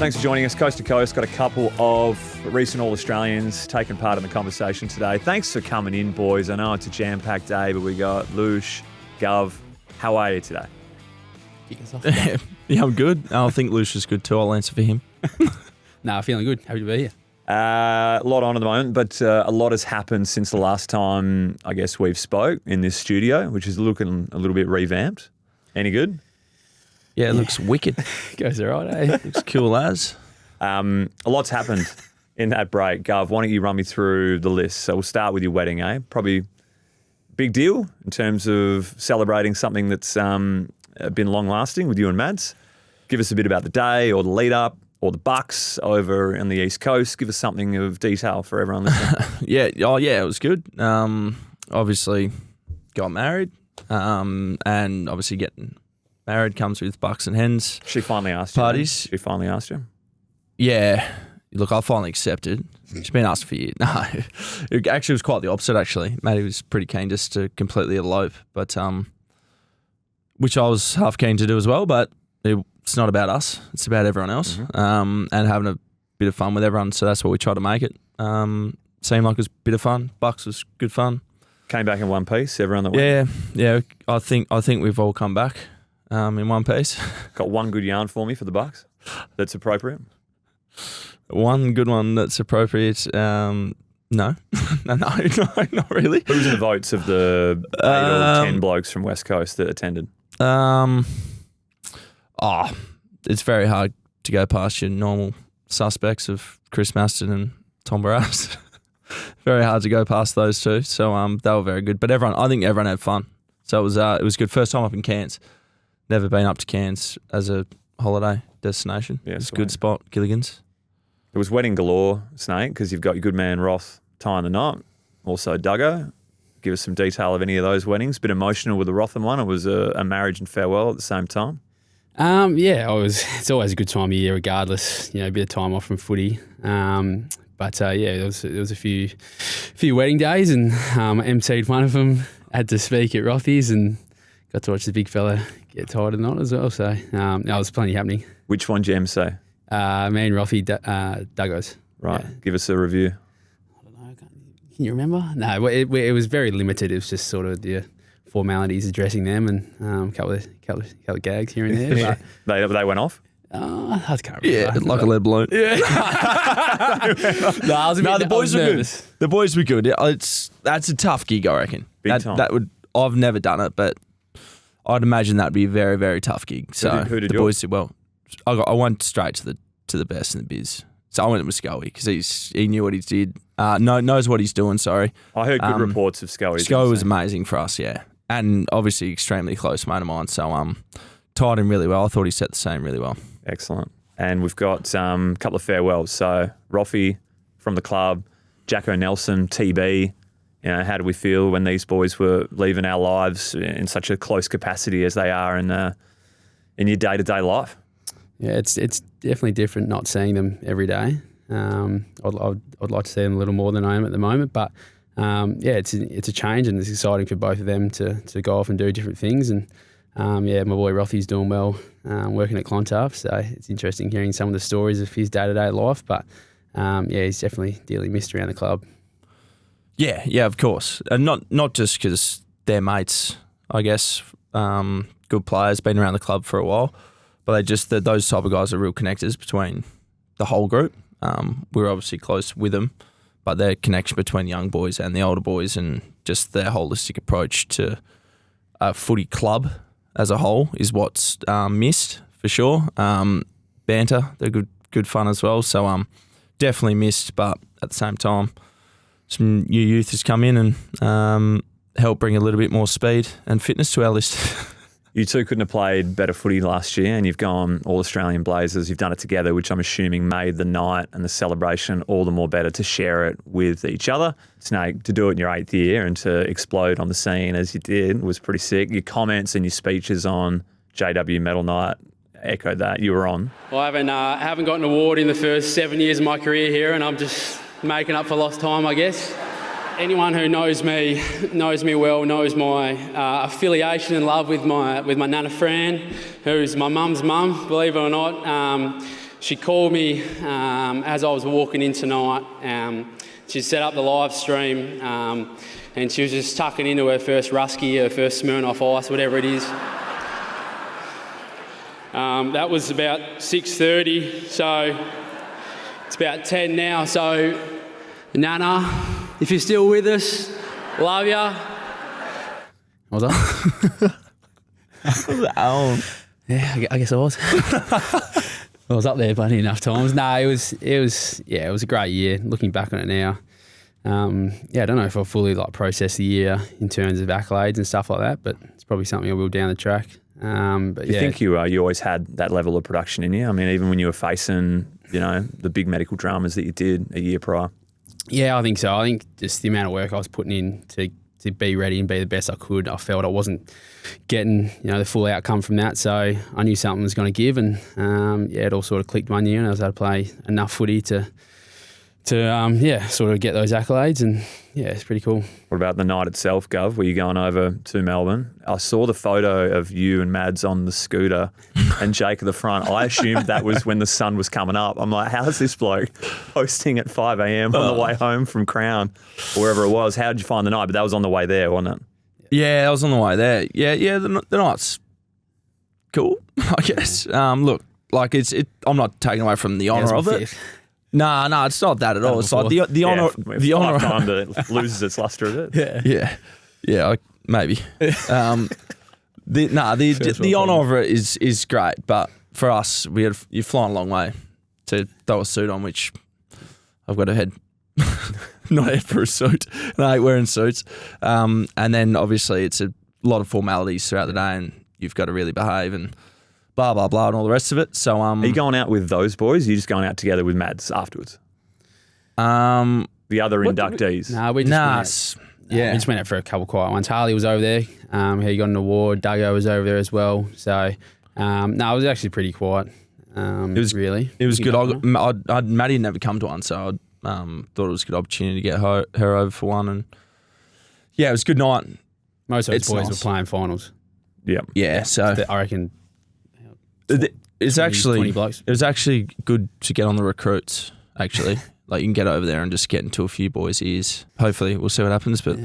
Thanks for joining us. Coast to Coast, got a couple of recent All-Australians taking part in the conversation today. Thanks for coming in, boys. I know it's a jam-packed day, but we got Lush, Gov. How are you today? Yeah, I'm good. I think Lush is good too. I'll answer for him. Nah, feeling good. Happy to be here. A lot on at the moment, but a lot has happened since the last time, I guess, we've spoke in this studio, which is looking a little bit revamped. Any good? Yeah, it looks wicked. Goes all right, eh? Looks cool as. A lot's happened in that break. Gov, why don't you run me through the list? So we'll start with your wedding, eh? Probably big deal in terms of celebrating something that's been long-lasting with you and Mads. Give us a bit about the day or the lead-up or the Bucks over on the East Coast. Give us something of detail for everyone listening. Yeah, it was good. Obviously got married, and obviously getting married comes with bucks and hens. She finally asked you. Parties. She finally asked you. Yeah. Look, I finally accepted. She's been asked for years. No, it actually was quite the opposite, actually. Maddie was pretty keen just to completely elope, but which I was half keen to do as well, but it's not about us. It's about everyone else, and having a bit of fun with everyone, so that's what we try to make it. Seemed like it was a bit of fun. Bucks was good fun. Came back in one piece, everyone that went? Yeah. I think we've all come back in one piece. Got one good yarn for me for the Bucks that's appropriate? One good one that's appropriate. No, not really. Who was in the votes of the 8 or 10 blokes from West Coast that attended? It's very hard to go past your normal suspects of Chris Maston and Tom Barras. Very hard to go past those two. So they were very good. But I think everyone had fun. So it was good. First time up in Cairns. Never been up to Cairns as a holiday destination. Yeah, it's a good spot, Gilligan's. It was wedding galore, Snake, because you've got your good man Roth tying the knot. Also Duggo. Give us some detail of any of those weddings. Bit emotional with the Rotham one. It was a marriage and farewell at the same time. It's always a good time of year regardless. A bit of time off from footy. There was a few wedding days, and I emceed one of them. Had to speak at Rothy's and got to watch the big fella get tied in the knot as well. So there was plenty happening. Which one did you MC? Me and Rothy, Duggo's. Right. Yeah. Give us a review. I don't know. Can you remember? No, it was very limited. It was just sort of the formalities addressing them and a couple of gags here and there. But they went off? I can't remember. Yeah, like a lead balloon. Yeah. The boys were good. The boys were good. That's a tough gig, I reckon. Big time. I've never done it, but I'd imagine that'd be a very, very tough gig. So who did the boys did well. I went straight to the best in the biz. So I went with Scully because he knew what he did. Knows what he's doing. Sorry. I heard good reports of Scully. Scully was amazing for us, yeah, and obviously extremely close mate of mine. So tied him really well. I thought he set the same really well. Excellent. And we've got a couple of farewells. So Roffy from the club, Jacko Nelson, TB. How do we feel when these boys were leaving our lives in such a close capacity as they are in your day-to-day life? Yeah, it's definitely different not seeing them every day. I'd like to see them a little more than I am at the moment, but it's a change, and it's exciting for both of them to go off and do different things. And my boy Rothy's doing well, working at Clontarf, so it's interesting hearing some of the stories of his day-to-day life. But he's definitely dearly missed around the club. Yeah, of course, and not just because they're mates, I guess. Good players, been around the club for a while, but those type of guys are real connectors between the whole group. We're obviously close with them, but their connection between young boys and the older boys, and just their holistic approach to a footy club as a whole is what's missed for sure. Banter, they're good fun as well. So definitely missed, but at the same time, some new youth has come in and helped bring a little bit more speed and fitness to our list. You two couldn't have played better footy last year, and you've gone All-Australian Blazers. You've done it together, which I'm assuming made the night and the celebration all the more better to share it with each other. Snake, to do it in your 8th year and to explode on the scene as you did was pretty sick. Your comments and your speeches on JW Medal Night echoed that. You were on. Well, I haven't got an award in the first 7 years of my career here, and I'm just making up for lost time, I guess. Anyone who knows me well, knows my affiliation and love with my Nana Fran, who's my mum's mum, believe it or not. she called me as I was walking in tonight. She set up the live stream and she was just tucking into her first Rusky, her first Smirnoff Ice, whatever it is. That was about 6:30, so it's about 10 now. So, Nana, if you're still with us, love ya. Was I? Yeah, I guess I was. I was up there plenty enough times. No, it was a great year. Looking back on it now, I don't know if I fully processed the year in terms of accolades and stuff like that, but it's probably something I will down the track. But Do you think you always had that level of production in you? I mean, even when you were facing, the big medical dramas that you did a year prior. Yeah, I think so. I think just the amount of work I was putting in to be ready and be the best I could, I felt I wasn't getting the full outcome from that. So I knew something was going to give, and it all sort of clicked one year, and I was able to play enough footy to sort of get those accolades, and it's pretty cool. What about the night itself, Gov? Were you going over to Melbourne? I saw the photo of you and Mads on the scooter and Jake at the front. I assumed that was when the sun was coming up. I'm like, how's this bloke posting at 5 a.m. on the way home from Crown or wherever it was? How did you find the night? But that was on the way there, wasn't it? Yeah, I was on the way there. Yeah, the night's cool, I guess. Look, I'm not taking away from the honour of it. No, it's not that at all. It's like the honour. The honour time that loses its lustre a bit. Yeah, maybe. The honour of it is great, but for us, you're flying a long way to throw a suit on, which I've got to head. Not head for a suit. No, I hate wearing suits. And then obviously it's a lot of formalities throughout the day, and you've got to really behave and blah, blah, blah, and all the rest of it. So, are you going out with those boys? Or are you just going out together with Mads afterwards? The other inductees? No, we just we just went out for a couple of quiet ones. Harley was over there. He got an award. Duggo was over there as well. So, it was actually pretty quiet. It was good. Maddie had never come to one, so I thought it was a good opportunity to get her over for one. And yeah, it was a good night. Most of those boys were playing finals. Yeah. So I reckon it's 20 actually blokes. it was actually good to get on the recruits. Actually, you can get over there and just get into a few boys' ears. Hopefully, we'll see what happens. But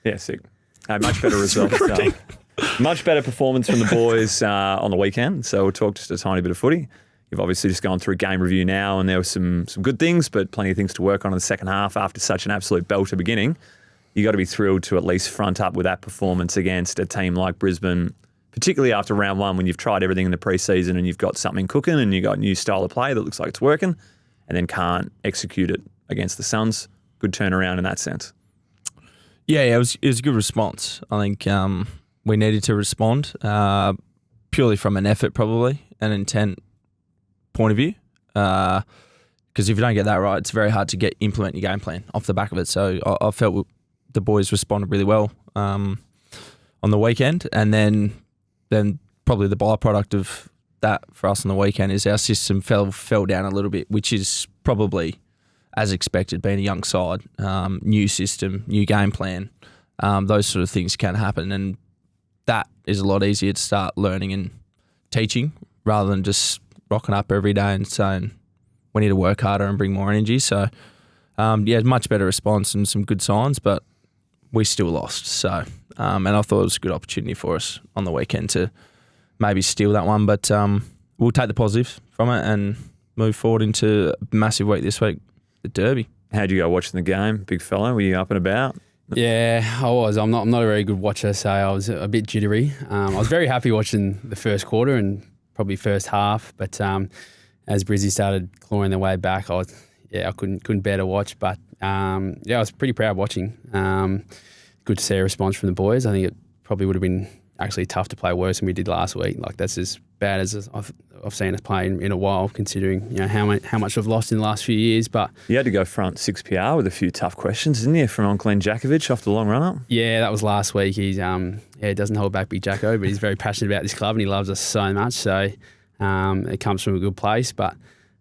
yeah, sick. Much better results. Much better performance from the boys on the weekend. So we'll talk just a tiny bit of footy. You've obviously just gone through game review now, and there were some good things, but plenty of things to work on in the second half after such an absolute belter beginning. You got to be thrilled to at least front up with that performance against a team like Brisbane, particularly after round one when you've tried everything in the preseason and you've got something cooking and you've got a new style of play that looks like it's working, and then can't execute it against the Suns. Good turnaround in that sense. Yeah, it was a good response. I think we needed to respond purely from an effort, probably, an intent point of view, because if you don't get that right, it's very hard to implement your game plan off the back of it. So I felt the boys responded really well on the weekend, and then probably the byproduct of that for us on the weekend is our system fell down a little bit, which is probably as expected, being a young side, new system, new game plan, those sort of things can happen, and that is a lot easier to start learning and teaching rather than just rocking up every day and saying we need to work harder and bring more energy. So, much better response and some good signs, but we still lost. So, and I thought it was a good opportunity for us on the weekend to maybe steal that one, but we'll take the positive from it and move forward into a massive week this week, the Derby. How'd you go watching the game, big fella? Were you up and about? Yeah, I was. I'm not a very good watcher, so I was a bit jittery. I was very happy watching the first quarter and probably first half, but as Brizzy started clawing their way back, I couldn't bear to watch. But I was pretty proud watching. Good to see a response from the boys. I think it probably would have been actually tough to play worse than we did last week. That's as bad as I've seen us play in a while, considering how much we've lost in the last few years. But you had to go front 6PR with a few tough questions, didn't you, from Glenn Jakovic off the long run up? Yeah, that was last week. He's doesn't hold back, Big Jacko, but he's very passionate about this club and he loves us so much. So it comes from a good place. But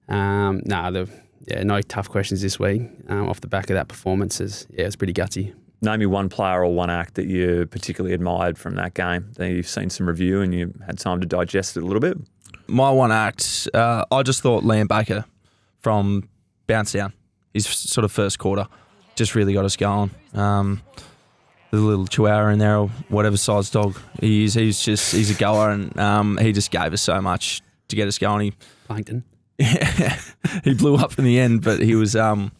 no tough questions this week off the back of that performance. It's pretty gutsy. Name me one player or one act that you particularly admired from that game. That you've seen some review and you had time to digest it a little bit. my one act, I just thought Liam Baker from Bounce Down, his sort of first quarter, just really got us going. The little chihuahua in there, or whatever size dog he is, he's a goer, and he just gave us so much to get us going. Plankton. He blew up in the end, but he was, I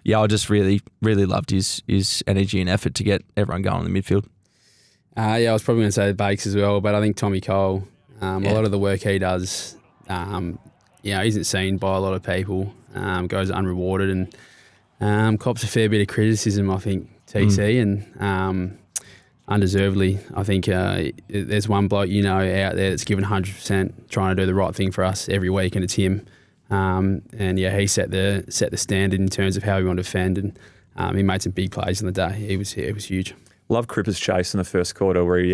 just really, really loved his energy and effort to get everyone going in the midfield. I was probably going to say the Bakes as well, but I think Tommy Cole, a lot of the work he does, isn't seen by a lot of people, goes unrewarded, and cops a fair bit of criticism, I think, TC, and undeservedly. I think there's one bloke out there that's given 100%, trying to do the right thing for us every week, and it's him. He set the standard in terms of how we want to defend, and he made some big plays on the day. It was huge. Love Cripper's chase in the first quarter where he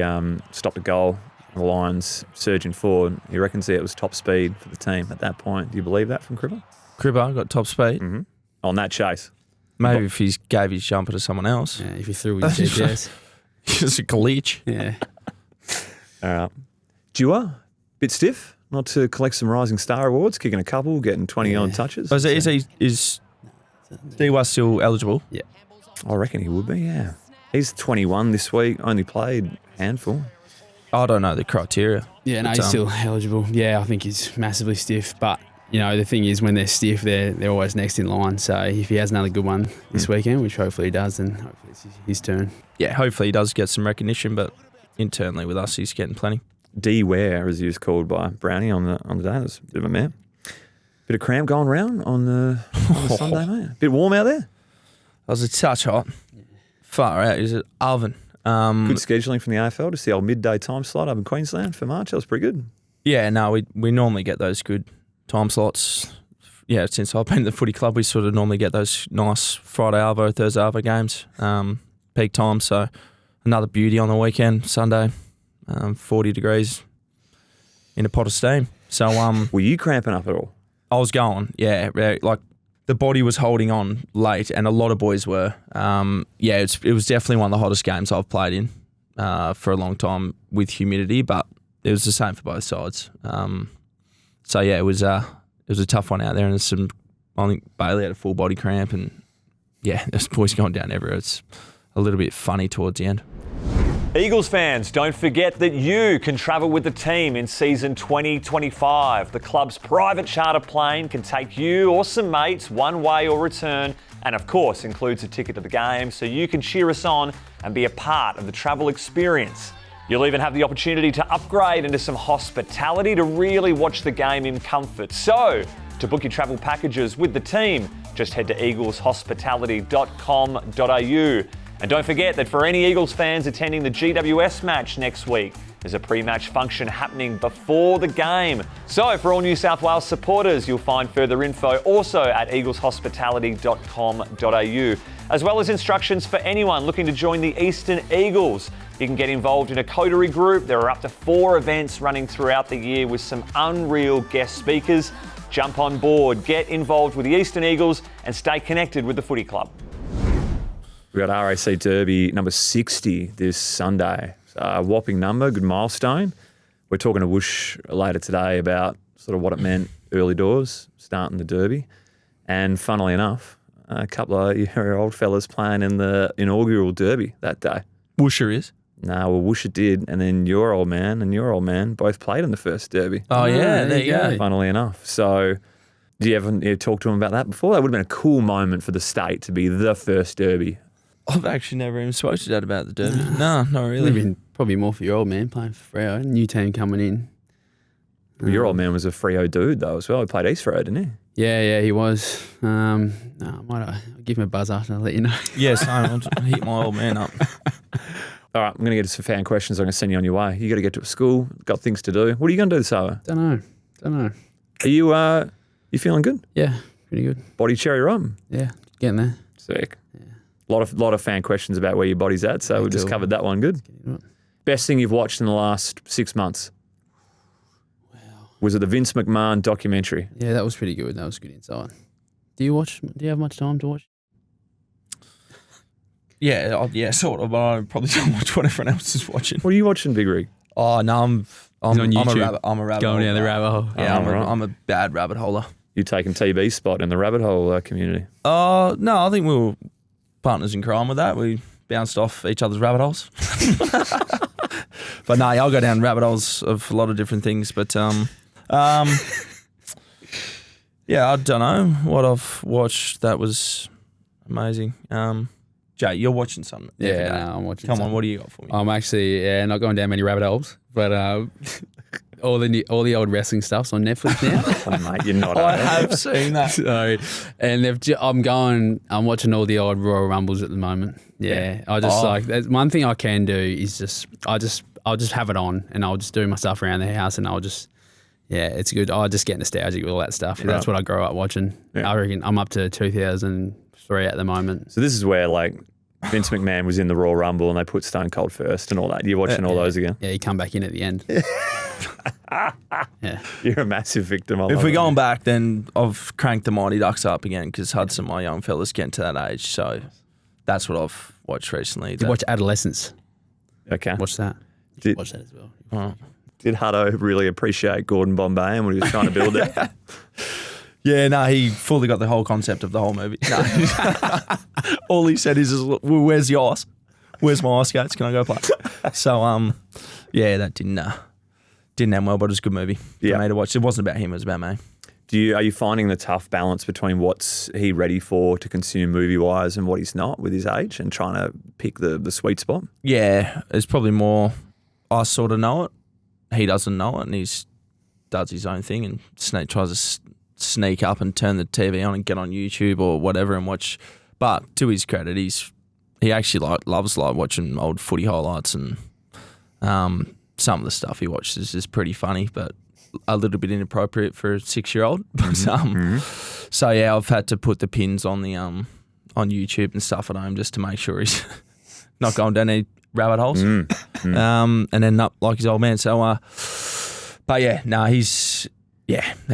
stopped a goal, the Lions surging forward. He reckons it was top speed for the team at that point. Do you believe that from Cripper? Cripper got top speed. Mm-hmm. On that chase. Maybe if he gave his jumper to someone else. Yeah, if he threw his GPS. It's a glitch. Yeah. All right. Dewar, bit stiff, not to collect some Rising Star awards, kicking a couple, getting 20-odd touches. Oh, is Dewar still eligible? Yeah. I reckon he would be, yeah. He's 21 this week, only played a handful. I don't know the criteria. Yeah, no, he's still eligible. Yeah, I think he's massively stiff. But, the thing is, when they're stiff, they're always next in line. So if he has another good one this weekend, which hopefully he does, then hopefully it's his turn. Yeah, hopefully he does get some recognition, but internally with us, he's getting plenty. D Ware, as he was called by Brownie on the day. That's a bit of a man. Bit of cramp going round on the Sunday, mate. Bit warm out there? That was a touch hot. Far out. Is it oven? Good scheduling from the AFL, just the old midday time slot up in Queensland for March. That was pretty good. Yeah, no, we normally get those good time slots. Yeah, since I've been at the footy club, we sort of normally get those nice Friday arvo, Thursday arvo games, peak time. So another beauty on the weekend, Sunday, 40 degrees in a pot of steam. So were you cramping up at all? I was going, yeah, like the body was holding on late, and a lot of boys were. It was definitely one of the hottest games I've played in for a long time with humidity, but it was the same for both sides. It was a tough one out there, and I think Bailey had a full body cramp, and there's boys going down everywhere. It's a little bit funny towards the end. Eagles fans, don't forget that you can travel with the team in season 2025. The club's private charter plane can take you or some mates one way or return, and of course includes a ticket to the game so you can cheer us on and be a part of the travel experience. You'll even have the opportunity to upgrade into some hospitality to really watch the game in comfort. So, to book your travel packages with the team, just head to eagleshospitality.com.au. And don't forget that for any Eagles fans attending the GWS match next week, there's a pre-match function happening before the game. So for all New South Wales supporters, you'll find further info also at eagleshospitality.com.au, as well as instructions for anyone looking to join the Eastern Eagles. You can get involved in a coterie group. There are up to 4 events running throughout the year with some unreal guest speakers. Jump on board, get involved with the Eastern Eagles, and stay connected with the footy club. We got RAC Derby number 60 this Sunday. A whopping number, good milestone. We're talking to Whoosh later today about sort of what it meant early doors, starting the Derby. And funnily enough, a couple of your old fellas playing in the inaugural Derby that day. Woosher is? No, well, Woosher did, and then your old man and your old man both played in the first Derby. Oh, yeah, there you go. Funnily enough. So, do you ever talk to him about that before? That would have been a cool moment for the state to be the first Derby. I've actually never even spoken to Dad about the Derby. No, not really. Probably more for your old man playing for Freo. New team coming in. Well, your old man was a Freo dude though as well. He played East Freo, didn't he? Yeah, he was. I'll give him a buzz after and I'll let you know. Yes, I'll hit my old man up. All right, I'm going to get to some fan questions. I'm going to send you on your way. You got to get to a school. Got things to do. What are you going to do this hour? Don't know. Are you feeling good? Yeah, pretty good. Body cherry rum? Yeah, getting there. Sick. Yeah. Lot of fan questions about where your body's at, so we just covered that one. Good. Best thing you've watched in the last 6 months? Wow. Was it the Vince McMahon documentary? Yeah, that was pretty good. That was good insight. Do you have much time to watch? Yeah, sort of. But I probably don't watch what everyone else is watching. What are you watching, Big Rig? Oh no, I'm on a YouTube. rabbit. I'm a rabbit. Going hole down the guy. rabbit hole. Yeah, right. I'm a bad rabbit holer. You taking TB's spot in the rabbit hole community? No, I think we were partners in crime with that. We bounced off each other's rabbit holes. But no, I'll go down rabbit holes of a lot of different things. But yeah, I don't know what I've watched that was amazing. Jay, you're watching something. every day. Yeah, no, I'm watching. Come on, something. what do you got for me? I'm actually not going down many rabbit holes, but all the old wrestling stuff's on Netflix now. Oh, mate, you're not. I have seen that. So, and I'm watching all the old Royal Rumbles at the moment. Yeah, I just that's one thing I can do is I'll just have it on and I'll just do my stuff around the house and I'll just. Yeah, it's good. I just get nostalgic with all that stuff. Yeah. That's what I grew up watching. Yeah. I reckon I'm up to 2003 at the moment. So this is where like Vince McMahon was in the Royal Rumble and they put Stone Cold first and all that. You're watching all those again. Yeah, you come back in at the end. Yeah. You're a massive victim. If we're going back, then I've cranked the Mighty Ducks up again because Hudson, my young fella's getting to that age. So that's what I've watched recently. Did you watch Adolescence? Okay. Watch that. Did- Watch that as well. Oh. Did Hutto really appreciate Gordon Bombay and what he was trying to build there? Yeah, no, he fully got the whole concept of the whole movie. No. All he said is, well, where's the ice? Where's my ice skates? Can I go play? So, yeah, that didn't end well, but it was a good movie for me to watch. It wasn't about him, it was about me. Are you finding the tough balance between what's he ready for to consume movie-wise and what he's not with his age and trying to pick the sweet spot? Yeah, it's probably more I sort of know it. He doesn't know it and he does his own thing and tries to sneak up and turn the TV on and get on YouTube or whatever and watch. But to his credit, he actually loves watching old footy highlights and some of the stuff he watches is pretty funny, but a little bit inappropriate for a 6-year-old. So yeah, I've had to put the pins on the on YouTube and stuff at home just to make sure he's not going down any rabbit holes and end up like his old man. So, but yeah, no, he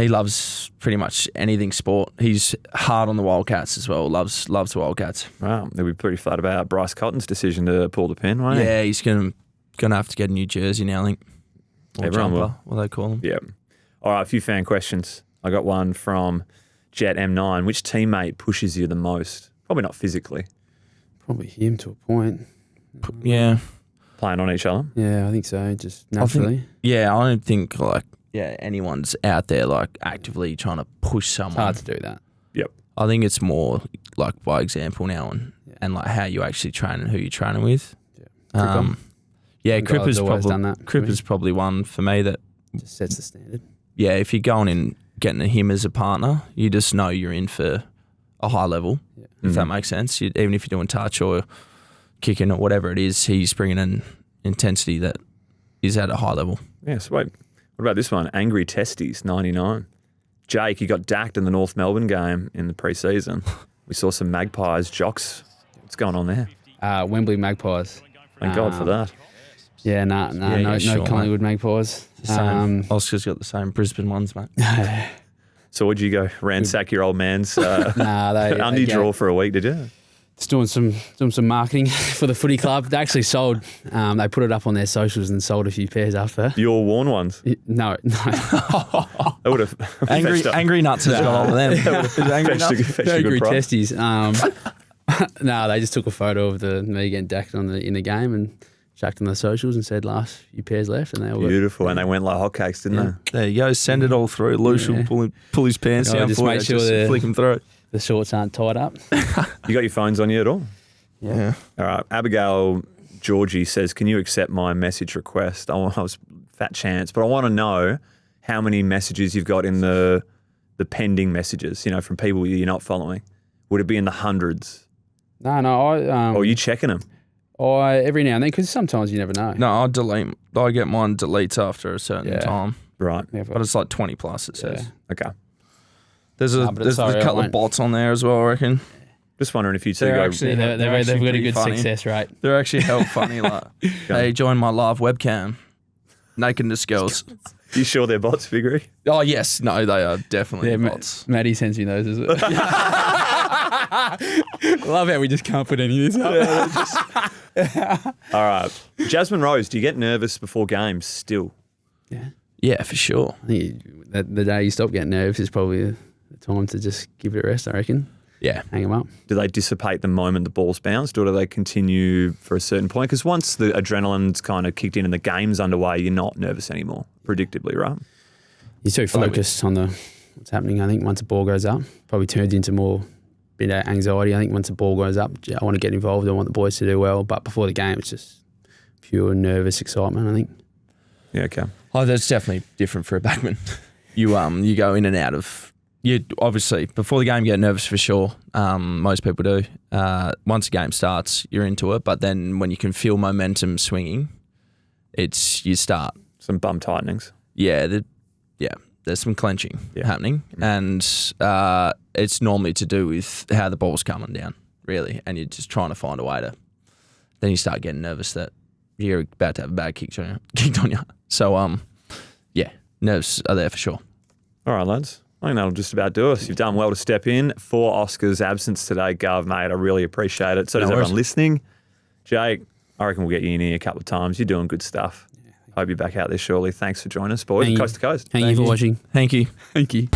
loves pretty much anything sport. He's hard on the Wildcats as well. Loves the Wildcats. Wow, they'll be pretty flat about Bryce Cotton's decision to pull the pin, won't he? Yeah, he's gonna have to get a new jersey now, I think. Or Everyone jumper, will. what they call them. Yeah. All right, a few fan questions. I got one from Jet M9. Which teammate pushes you the most? Probably not physically. Probably him to a point. Yeah. Playing on each other. Yeah, I think so. Just naturally. I don't think anyone's out there actively trying to push someone. It's hard to do that. Yep. I think it's more by example now and how you actually train and who you're training with. Yeah. Cripper's always done that. Cripper's probably one for me that Just sets the standard. yeah, if you're going in getting him as a partner, you just know you're in for a high level. Yeah. If that makes sense. Even if you're doing touch or kicking or whatever it is, he's bringing an intensity that is at a high level. Yeah, sweet. What about this one? Angry Testies, 99. Jake, he got dacked in the North Melbourne game in the pre-season. We saw some Magpies jocks. What's going on there? Wembley Magpies. Thank God for that. Yeah, no sure, Collingwood Magpies. Same. Oscar's got the same Brisbane ones, mate. So would you go ransack your old man's Nah, they undie draw for a week, did you? Just doing some marketing for the footy club. They actually sold. They put it up on their socials and sold a few pairs after. Your worn ones? No. I would have Angry Nuts has got on with them. Angry Nuts. Angry Testies. No, they just took a photo of me getting dacked in the game and chucked on the socials and said last few pairs left, and they all beautiful, and they went like hotcakes, didn't they? There you go. Send it all through. Luce will pull his pants down just for make you. sure Flick him through. the shorts aren't tied up. You got your phones on you at all? Yeah. All right. Abigail Georgie says, can you accept my message request? I was fat chance, but I want to know how many messages you've got in the pending messages, from people you're not following. Would it be in the hundreds? No, or are you checking them? Every now and then, because sometimes you never know. No, I delete. I get mine deletes after a certain time. Right. Yeah, But it's like 20 plus, it says. Yeah. Okay. There's a couple of bots on there as well, I reckon. Just wondering if you two They're go. actually- They've got a pretty good funny. success rate. They're actually hell funny. Hey, join my live webcam. Nakedness girls. You sure they're bots, Figgery? Oh, yes. No, they are definitely bots. Maddie sends me those as well. Love how we just can't put any of this up. All right. Jasmine Rose, do you get nervous before games still? Yeah. Yeah, for sure. I think the day you stop getting nervous is probably the time to just give it a rest, I reckon. Yeah. Hang them up. Do they dissipate the moment the ball's bounced, or do they continue for a certain point? Because once the adrenaline's kind of kicked in and the game's underway, you're not nervous anymore, predictably, right? You're too focused on what's happening. I think once the ball goes up, probably turns into more bit of anxiety. I think once the ball goes up, I want to get involved. I want the boys to do well. But before the game, it's just pure nervous excitement, I think. Yeah, okay. Oh, that's definitely different for a backman. You go in and out of. You obviously before the game you get nervous for sure. Most people do. Once the game starts, you're into it. But then when you can feel momentum swinging, you start. Some bum tightenings. Yeah, there's some clenching happening, and it's normally to do with how the ball's coming down, really, and you're just trying to find a way to. Then you start getting nervous that you're about to have a bad kicked on you. So, nerves are there for sure. All right, lads. I think that'll just about do us. You've done well to step in for Oscar's absence today, Gov, mate. I really appreciate it. So does everyone listening. Jake, I reckon we'll get you in here a couple of times. You're doing good stuff. Hope you're back out there shortly. Thanks for joining us, boys. Coast to coast. Thank you for watching. Thank you. Thank you.